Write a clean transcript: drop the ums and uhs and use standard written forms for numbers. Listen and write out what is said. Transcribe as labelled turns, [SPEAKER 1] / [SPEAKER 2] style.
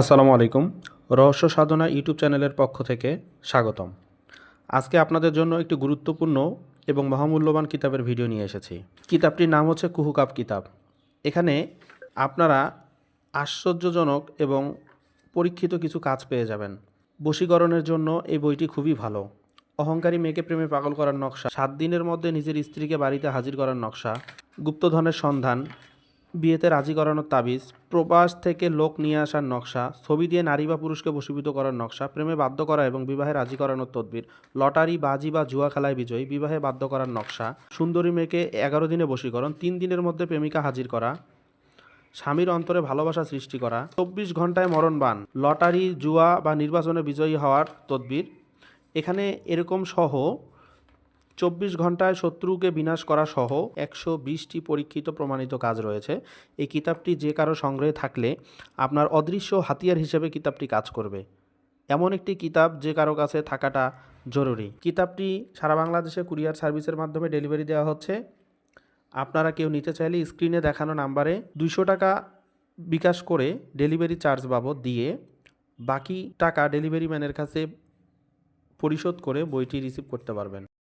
[SPEAKER 1] আসসালামু আলাইকুম। রহস্য সাধনা ইউটিউব চ্যানেলের পক্ষ থেকে স্বাগতম। আজকে আপনাদের জন্য একটি গুরুত্বপূর্ণ এবং মহামূল্যবান কিতাবের ভিডিও নিয়ে এসেছি। কিতাবটির নাম হচ্ছে কুহুকাপ কিতাব। এখানে আপনারা আশ্চর্যজনক এবং পরীক্ষিত কিছু কাজ পেয়ে যাবেন। বশীকরণের জন্য এই বইটি খুবই ভালো। অহংকারী মেয়েকে প্রেমে পাগল করার নকশা, 7 দিনের মধ্যে নিজের স্ত্রীকে বাড়িতে হাজির করার নকশা, গুপ্তধনের সন্ধান, বিয়েতে রাজি করানোর তাবিজ, প্রবাস থেকে লোক নিয়ে আসার নকশা, ছবি দিয়ে নারী বা পুরুষকে বশীভূত করার নকশা, প্রেমে বাধ্য করা এবং বিবাহে রাজি করানোর তদবির, লটারি বাজি বা জুয়া খেলায় বিজয়ী, বিবাহে বাধ্য করার নকশা, সুন্দরী মেয়েকে 11 দিনে বশীকরণ, 3 দিনের মধ্যে প্রেমিকা হাজির করা, স্বামীর অন্তরে ভালোবাসা সৃষ্টি করা, 24 ঘন্টায় মরণবান, লটারি জুয়া বা নির্বাচনে বিজয়ী হওয়ার তদবির। এখানে এরকম সহ 24 ঘন্টায় শত্রুকে বিনাশ করা সহ 120টি পরীক্ষিত প্রমাণিত কাজ রয়েছে। এই কিতাবটি যে কারো সংগ্রহে থাকলে আপনার অদৃশ্য হাতিয়ার হিসেবে কিতাবটি কাজ করবে। এমন একটি কিতাব যে কারো কাছে থাকাটা জরুরি। কিতাবটি সারা বাংলাদেশে কুরিয়ার সার্ভিসের মাধ্যমে ডেলিভারি দেওয়া হচ্ছে। আপনারা কেউ নিতে চাইলে স্ক্রিনে দেখানো নাম্বারে 200 টাকা বিকাশ করে ডেলিভারি চার্জ বাবদ দিয়ে বাকি টাকা ডেলিভারি ম্যানের কাছে পরিশোধ করে বইটি রিসিভ করতে পারবেন।